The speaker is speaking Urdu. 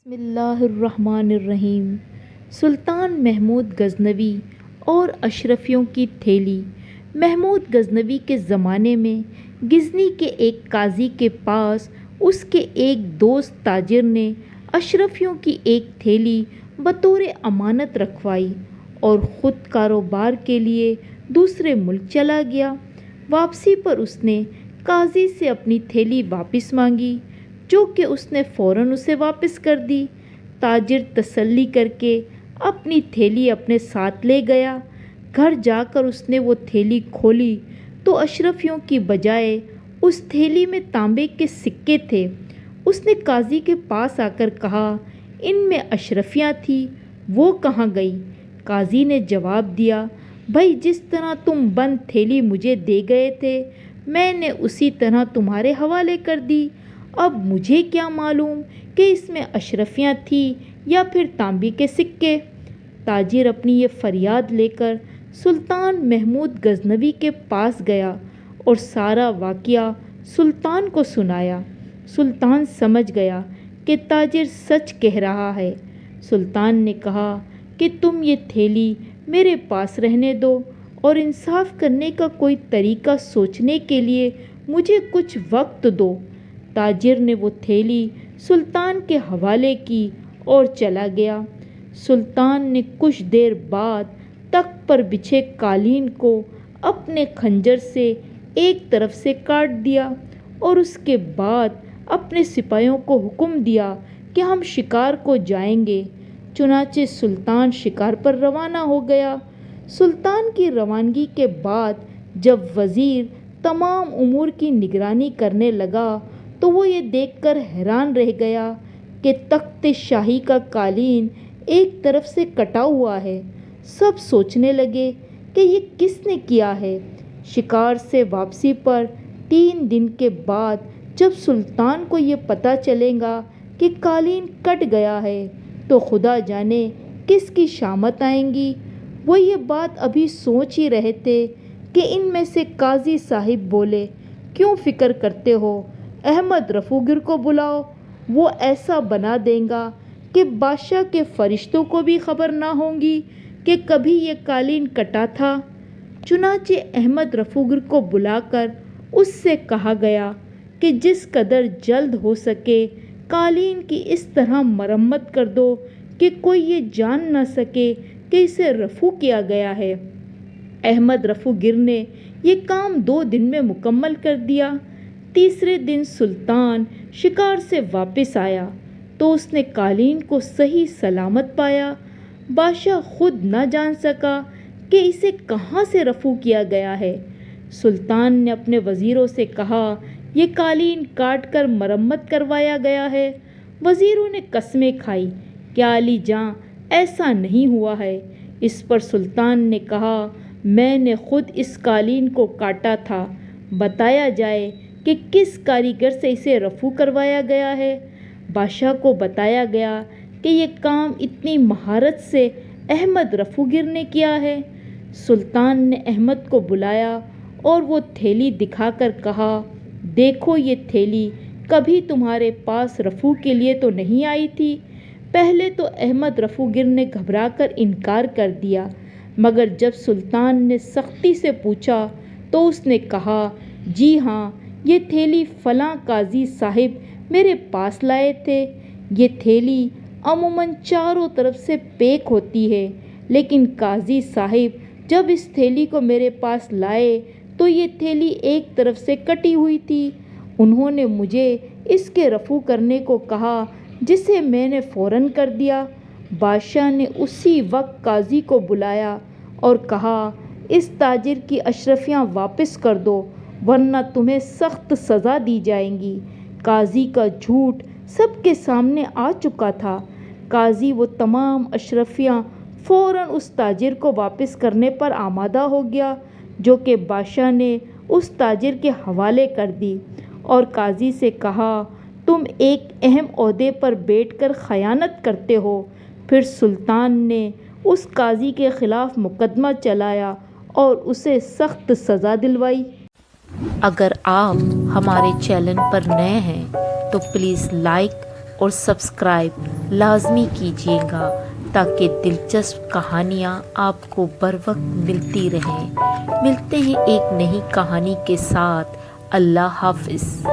بسم اللہ الرحمن الرحیم۔ سلطان محمود غزنوی اور اشرفیوں کی تھیلی۔ محمود غزنوی کے زمانے میں غزنی کے ایک قاضی کے پاس اس کے ایک دوست تاجر نے اشرفیوں کی ایک تھیلی بطور امانت رکھوائی اور خود کاروبار کے لیے دوسرے ملک چلا گیا۔ واپسی پر اس نے قاضی سے اپنی تھیلی واپس مانگی، جو کہ اس نے فوراً اسے واپس کر دی۔ تاجر تسلی کر کے اپنی تھیلی اپنے ساتھ لے گیا۔ گھر جا کر اس نے وہ تھیلی کھولی تو اشرفیوں کی بجائے اس تھیلی میں تانبے کے سکے تھے۔ اس نے قاضی کے پاس آ کر کہا، ان میں اشرفیاں تھیں، وہ کہاں گئیں؟ قاضی نے جواب دیا، بھائی جس طرح تم بند تھیلی مجھے دے گئے تھے، میں نے اسی طرح تمہارے حوالے کر دی۔ اب مجھے کیا معلوم کہ اس میں اشرفیاں تھیں یا پھر تانبے کے سکے۔ تاجر اپنی یہ فریاد لے کر سلطان محمود غزنوی کے پاس گیا اور سارا واقعہ سلطان کو سنایا۔ سلطان سمجھ گیا کہ تاجر سچ کہہ رہا ہے۔ سلطان نے کہا کہ تم یہ تھیلی میرے پاس رہنے دو اور انصاف کرنے کا کوئی طریقہ سوچنے کے لیے مجھے کچھ وقت دو۔ تاجر نے وہ تھیلی سلطان کے حوالے کی اور چلا گیا۔ سلطان نے کچھ دیر بعد تخت پر بچھے قالین کو اپنے خنجر سے ایک طرف سے کاٹ دیا اور اس کے بعد اپنے سپاہیوں کو حکم دیا کہ ہم شکار کو جائیں گے۔ چنانچہ سلطان شکار پر روانہ ہو گیا۔ سلطان کی روانگی کے بعد جب وزیر تمام امور کی نگرانی کرنے لگا تو وہ یہ دیکھ کر حیران رہ گیا کہ تخت شاہی کا قالین ایک طرف سے کٹا ہوا ہے۔ سب سوچنے لگے کہ یہ کس نے کیا ہے۔ شکار سے واپسی پر 3 دن کے بعد جب سلطان کو یہ پتہ چلے گا کہ قالین کٹ گیا ہے تو خدا جانے کس کی شامت آئیں گی۔ وہ یہ بات ابھی سوچ ہی رہے تھے کہ ان میں سے قاضی صاحب بولے، کیوں فکر کرتے ہو؟ احمد رفوگر کو بلاؤ، وہ ایسا بنا دے گا کہ بادشاہ کے فرشتوں کو بھی خبر نہ ہوگی کہ کبھی یہ قالین کٹا تھا۔ چنانچہ احمد رفوگر کو بلا کر اس سے کہا گیا کہ جس قدر جلد ہو سکے قالین کی اس طرح مرمت کر دو کہ کوئی یہ جان نہ سکے کہ اسے رفو کیا گیا ہے۔ احمد رفوگر نے یہ کام 2 دن میں مکمل کر دیا۔ تیسرے دن سلطان شکار سے واپس آیا تو اس نے قالین کو صحیح سلامت پایا۔ بادشاہ خود نہ جان سکا کہ اسے کہاں سے رفو کیا گیا ہے۔ سلطان نے اپنے وزیروں سے کہا، یہ قالین کاٹ کر مرمت کروایا گیا ہے۔ وزیروں نے قسمیں کھائی کہ عالی جاں ایسا نہیں ہوا ہے۔ اس پر سلطان نے کہا، میں نے خود اس قالین کو کاٹا تھا، بتایا جائے کہ کس کاریگر سے اسے رفو کروایا گیا ہے۔ بادشاہ کو بتایا گیا کہ یہ کام اتنی مہارت سے احمد رفوگر نے کیا ہے۔ سلطان نے احمد کو بلایا اور وہ تھیلی دکھا کر کہا، دیکھو یہ تھیلی کبھی تمہارے پاس رفو کے لیے تو نہیں آئی تھی۔ پہلے تو احمد رفوگر نے گھبرا کر انکار کر دیا، مگر جب سلطان نے سختی سے پوچھا تو اس نے کہا، جی ہاں، یہ تھیلی فلاں قاضی صاحب میرے پاس لائے تھے۔ یہ تھیلی عموماً چاروں طرف سے پیک ہوتی ہے، لیکن قاضی صاحب جب اس تھیلی کو میرے پاس لائے تو یہ تھیلی ایک طرف سے کٹی ہوئی تھی۔ انہوں نے مجھے اس کے رفو کرنے کو کہا، جسے میں نے فوراً کر دیا۔ بادشاہ نے اسی وقت قاضی کو بلایا اور کہا، اس تاجر کی اشرفیاں واپس کر دو ورنہ تمہیں سخت سزا دی جائے گی۔ قاضی کا جھوٹ سب کے سامنے آ چکا تھا۔ قاضی وہ تمام اشرفیاں فوراً اس تاجر کو واپس کرنے پر آمادہ ہو گیا، جو کہ بادشاہ نے اس تاجر کے حوالے کر دی اور قاضی سے کہا، تم ایک اہم عہدے پر بیٹھ کر خیانت کرتے ہو۔ پھر سلطان نے اس قاضی کے خلاف مقدمہ چلایا اور اسے سخت سزا دلوائی۔ اگر آپ ہمارے چینل پر نئے ہیں تو پلیز لائک، اور سبسکرائب لازمی کیجیے گا تاکہ دلچسپ کہانیاں آپ کو بر وقت ملتی رہیں۔ ملتے ہیں ایک نئی کہانی کے ساتھ۔ اللہ حافظ۔